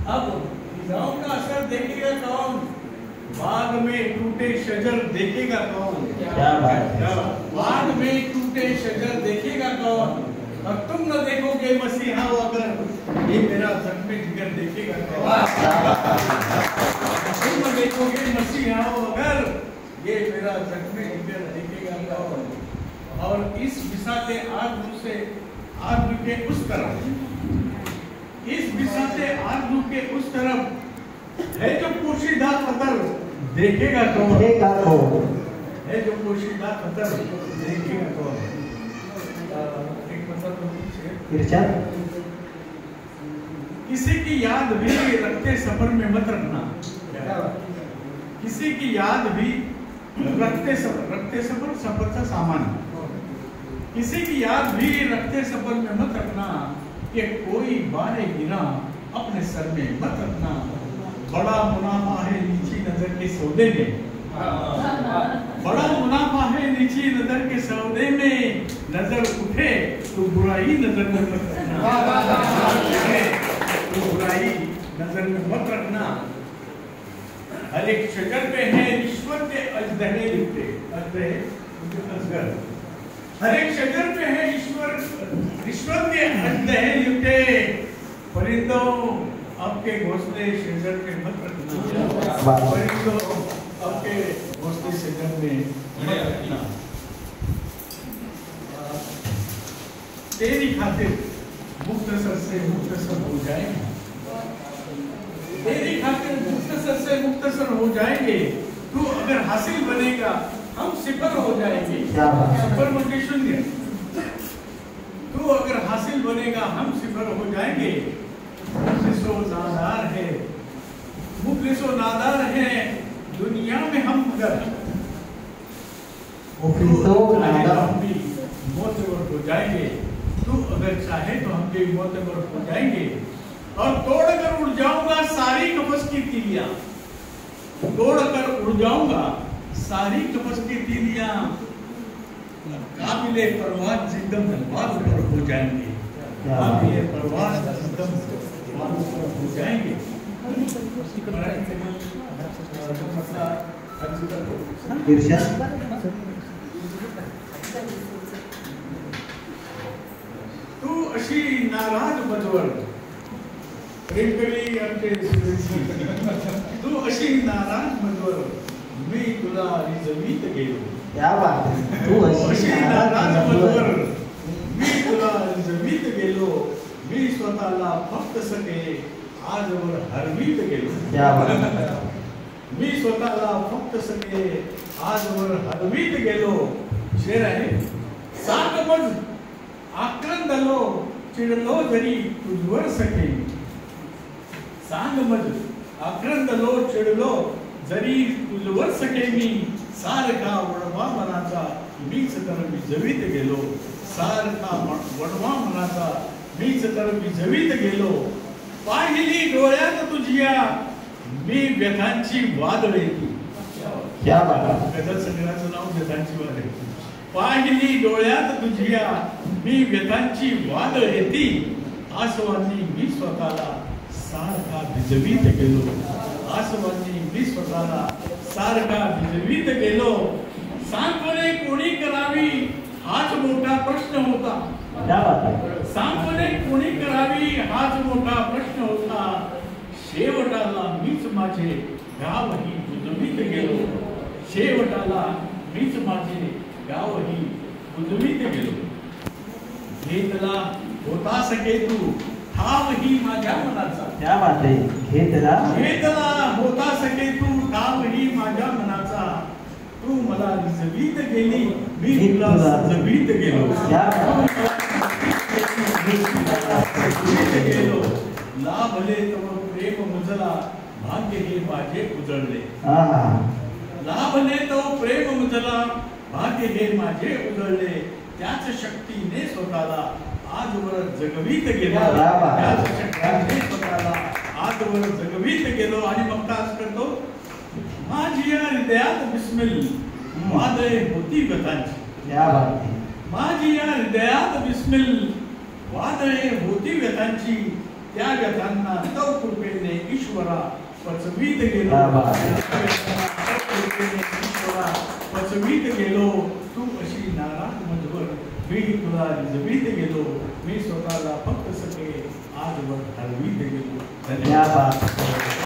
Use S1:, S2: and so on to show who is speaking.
S1: अब फिजाओं का असर देखेगा कौन? बाग में टूटे शजर देखेगा कौन?
S2: क्या बात है।
S1: बाग में टूटे शजर देखेगा कौन? और तुम न देखोगे मसीहा अगर ये मेरा जख्मी जिगर देखेगा कौन? तुम न देखोगे मसीहा अगर ये मेरा जख्मी जिगर देखेगा कौन? और इस बिसाते आग से आग के उस तरफ, इस बिसाते आग के उस तरफ है जो पोशीदा खतर देखेगा कौन? है जो पोशीदा खतर देखेगा कौन? एक मतलब किसी की याद भी रखते सफर में मत रखना। किसी की याद भी रखते सफर सफर का सामान। किसी की याद भी रखते सफर में मत रखना कि कोई बारे गिरा अपने सर में मत रखना। बड़ा मुनाफा है नीची नजर के सौदे में, बड़ा मुनाफा है नीची नजर के सौदे में। नजर उठे तो बुराई नजर में मत रखना, तो बुराई नजर में मत रखना। हर एक शजर पे है ईश्वर के अजदहे लिखते, अजगर। हर एक शजर पे है ईश्वर के अजदहे लिखते। परिंदों आपके घोंसले शजर पे मत रखना, परिंदों आपके घोंसले शजर में मत रखना। तेरी खातिर मुख्तसर से मुख्तसर हो जाएंगे, तेरी खातिर मुख्तसर से मुख्तसर हो जाएंगे। तू अगर हासिल बनेगा हम सिफर हो जाएंगे। सिफर मुझे शून्य। तू अगर हासिल बनेगा हम सिफर हो जाएंगे। मुखलिसो नादार है, मुखलिसो नादार है दुनिया में हम, मगर हम भी मोतबर हो जाएंगे। तू अगर चाहे तो हम भी मोतबर हो जाएंगे। और तोड़कर उड़ जाऊंगा सारी कपस की तीलियां, तोड़कर उड़ जाऊंगा सारी कपस की तीलियां। काबिले परवाज जिंदम बाल पर हो जाएंगे, काबिले परवाज जिंदम बाल पर हो जाएंगे। तू अशी नाराज बदवर प्रेमकरी आमचे तू अशी नाराज बदवर मी तुला रिजवीत गेलो।
S2: क्या बात है। तू
S1: अशी नाराज बदवर मी तुला रिजवीत गेलो। मी स्वतःला फक्त सके आजवर हरवीत गेलो।
S2: क्या बात है।
S1: मी स्वतःला फक्त सके आजवर हरवीत गेलो। शेर आहे, सागमज आक्रंदलो चिडलो जरी तुझवर सके। सांगमज आक्रंदलो चिडलो जरी तुझवर सके मी। सारखा वडवा मनाचा मीच तर विजवीत गेलो। सारखा वडवा मनाचा मीच तर विजवीत गेलो। पाहिली डोळ्यात तुझ्या मी व्यथांची वादळे।
S2: क्या बात है।
S1: गझल संग्रहाचं नाव व्यथांची वादळे। पाहिली डोळ्यात तुझ्या मी व्यथांची वादळ येती। आसवांनी मी स्वतःला सारखा भिजवीत गेलो। आसवांनी मी स्वतःला सारखा भिजवीत गेलो। सांत्वने कोणी करावी हाच मोठा प्रश्न होता।
S2: क्या बात है।
S1: सांत्वने कोणी करावी हाच मोठा प्रश्न होता। शेवटाला मीच माझे गावही बुजवीत गेलो। शेवटाला मीच माझे गावही बुजवीत गेलो। घेतला होता सके तू ठावही माझ्या मनाचा।
S2: क्या बात है। घेतला
S1: होता सके तू ठावही माझ्या मनाचा। तू मला रिजवीत गेली मी तुला सजवीत गेलो। गेलो लाभले तव प्रेम मुजला भाग्य हे माझे उजळले। लाभले तव प्रेम मुजला भाग्य हे माझे उजळले। त्याच शक्तीने स्वतःला आजवर जगवीत गेलो। त्याच शक्तीने स्वतःला आजवर जगवीत गेलो। आणि मग काय करतो, माझी या हृदयात बिस्मिल वादळे होती व्यथांची।
S2: क्या बात है।
S1: माझी या हृदयात बिस्मिल वादळे होती व्यथांची। त्या व्यथांना तव कृपेने ईश्वरा पचवीत गेलो.
S2: क्या बात.
S1: त्या व्यथांना तव कृपेने ईश्वरा पचवीत गेलो. तू अशी नाराज मजवर मी तुला रिजवीत गेलो. मी स्वतःला फक्त सगळे आजवर हरवीत गेलो.
S2: क्या बात.